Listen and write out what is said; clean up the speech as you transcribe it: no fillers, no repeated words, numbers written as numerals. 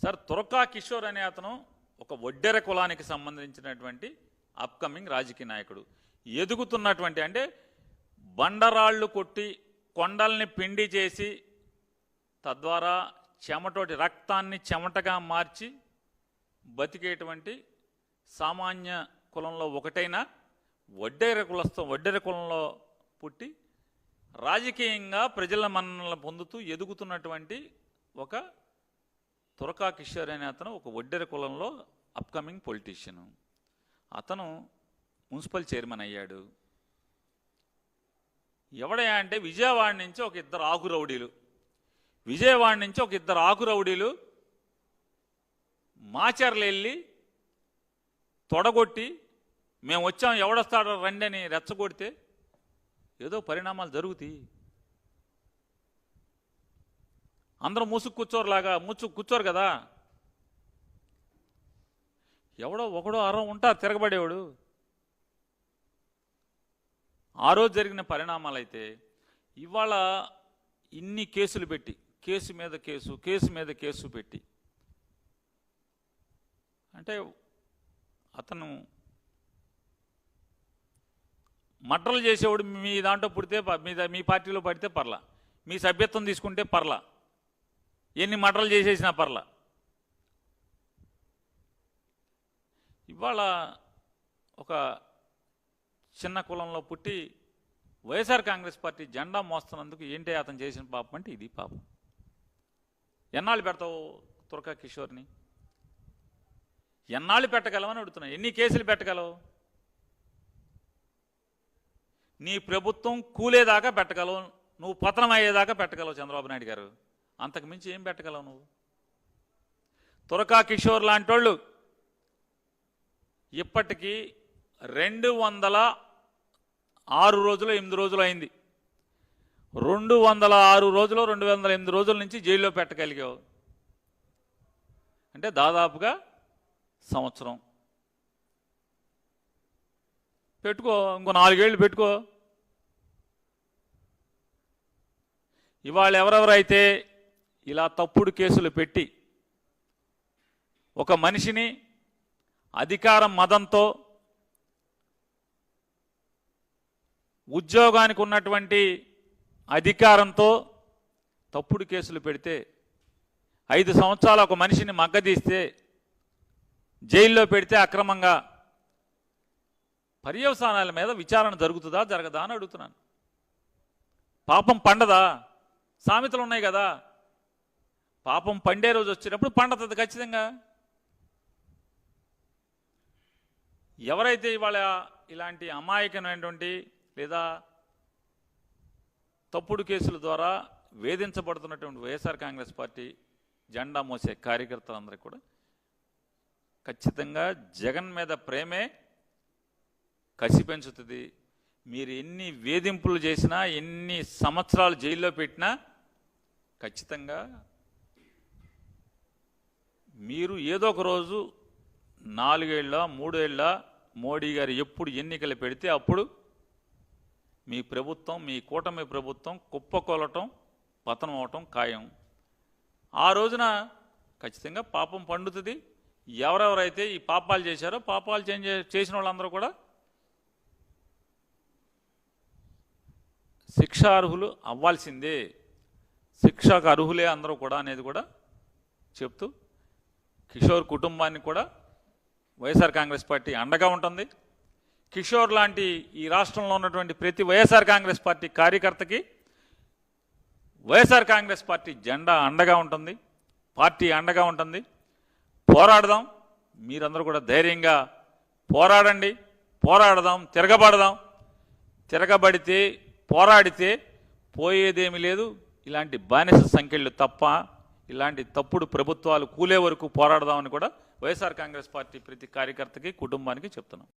Sir తురకా కిషోర్ అనే అతను ఒక ఒడ్డెర కులానికి సంబంధించినటువంటి అప్కమింగ్ రాజకీయ నాయకుడు. ఎదుగుతున్నటువంటి అంటే బండరాళ్ళు కొట్టి కొండల్ని పిండి చేసి తద్వారా చెమటోటి రక్తాన్ని చెమటగా మార్చి బతికేటువంటి సామాన్య కులంలో ఒకటైన ఒడ్డెర కులంలో పుట్టి రాజకీయంగా ప్రజల మన్ననలు పొందుతూ ఎదుగుతున్నటువంటి ఒక తురకా కిషోర్ అనే అతను ఒక ఒడ్డెర కులంలో అప్కమింగ్ పొలిటీషియను. అతను మున్సిపల్ చైర్మన్ అయ్యాడు. ఎవడయా అంటే విజయవాడ నుంచి ఒక ఇద్దరు ఆకురౌడీలు మాచర్లు వెళ్ళి తొడగొట్టి మేము వచ్చాం ఎవడొస్తాడో రండి అని రెచ్చగొడితే ఏదో పరిణామాలు జరుగుతాయి. అందరూ కూర్చోరు కదా. ఎవడో ఒకడో అరం ఉంటారు తిరగబడేవాడు. ఆ రోజు జరిగిన పరిణామాలు అయితే ఇవాళ ఇన్ని కేసులు పెట్టి కేసు మీద కేసు పెట్టి అంటే అతను మర్డర్లు చేసేవాడు మీ దాంట్లో పుడితే మీ పార్టీలో పడితే పర్లా, మీ సభ్యత్వం తీసుకుంటే పర్లా, ఎన్ని మర్డర్లు చేసేసినా పర్లా. ఇవాళ ఒక చిన్న కులంలో పుట్టి వైఎస్ఆర్ కాంగ్రెస్ పార్టీ జెండా మోస్తున్నందుకు ఏంటి అతను చేసిన పాపం అంటే ఇది పాపం. ఎన్నాళ్ళు పెడతావు తురకా కిషోర్ని? ఎన్నాళ్ళు పెట్టగలవని అడుగుతున్నా. ఎన్ని కేసులు పెట్టగలవు? నీ ప్రభుత్వం కూలేదాకా పెట్టగలవు, నువ్వు పతనం అయ్యేదాకా పెట్టగలవు చంద్రబాబు నాయుడు గారు. అంతకు మించి ఏం పెట్టగలవు నువ్వు? తురకా కిషోర్ లాంటి వాళ్ళు ఇప్పటికీ 206 రోజులు 8 రోజులు అయింది. 206 రోజులు 208 రోజుల నుంచి జైల్లో పెట్టగలిగావు అంటే దాదాపుగా సంవత్సరం. పెట్టుకో, ఇంకో 4 ఏళ్ళు పెట్టుకో. ఇవాళ ఎవరెవరైతే ఇలా తప్పుడు కేసులు పెట్టి ఒక మనిషిని అధికారం మదంతో ఉద్యోగానికి ఉన్నటువంటి అధికారంతో తప్పుడు కేసులు పెడితే 5 సంవత్సరాలు ఒక మనిషిని మగ్గదీస్తే జైల్లో పెడితే అక్రమంగా పర్యవసానాల మీద విచారణ జరుగుతుందా జరగదా అని అడుగుతున్నాను. పాపం పండదా? సామెతలు ఉన్నాయి కదా, పాపం పండే రోజు వచ్చినప్పుడు పండుతుంది ఖచ్చితంగా. ఎవరైతే ఇవాళ ఇలాంటి అమాయకమైనటువంటి లేదా తప్పుడు కేసుల ద్వారా వేధించబడుతున్నటువంటి వైఎస్ఆర్ కాంగ్రెస్ పార్టీ జెండా మోసే కార్యకర్తలందరికీ కూడా ఖచ్చితంగా జగన్ మీద ప్రేమే కసి పెంచుతుంది. మీరు ఎన్ని వేధింపులు చేసినా ఎన్ని సంవత్సరాలు జైల్లో పెట్టినా ఖచ్చితంగా మీరు ఏదో ఒక రోజు 4 ఏళ్ళ 3 ఏళ్ళ మోడీ గారు ఎప్పుడు ఎన్నికలు పెడితే అప్పుడు మీ ప్రభుత్వం, మీ కూటమి ప్రభుత్వం కుప్పకొలటం పతనం అవటం ఖాయం. ఆ రోజున ఖచ్చితంగా పాపం పండుతుంది. ఎవరెవరైతే ఈ పాపాలు చేశారో పాపాలు చేసిన వాళ్ళందరూ కూడా శిక్షార్హులు అవ్వాల్సిందే, శిక్షకు అర్హులే అందరూ కూడా అనేది కూడా చెప్తూ కిషోర్ కుటుంబానికి కూడా వైఎస్ఆర్ కాంగ్రెస్ పార్టీ అండగా ఉంటుంది. కిషోర్ లాంటి ఈ రాష్ట్రంలో ఉన్నటువంటి ప్రతి వైఎస్ఆర్ కాంగ్రెస్ పార్టీ కార్యకర్తకి వైఎస్ఆర్ కాంగ్రెస్ పార్టీ జెండా అండగా ఉంటుంది, పార్టీ అండగా ఉంటుంది. పోరాడదాం, మీరందరూ కూడా ధైర్యంగా పోరాడండి, పోరాడదాం, తిరగబడితే పోరాడితే పోయేదేమీ లేదు. ఇలాంటి బానిస సంఖ్యలు తప్ప ఇలాంటి తప్పుడు ప్రభుత్వాలు కూలే వరకు పోరాడదామని కూడా వైఎస్ఆర్ కాంగ్రెస్ పార్టీ ప్రతి కార్యకర్తకి కుటుంబానికి చెప్తున్నాం.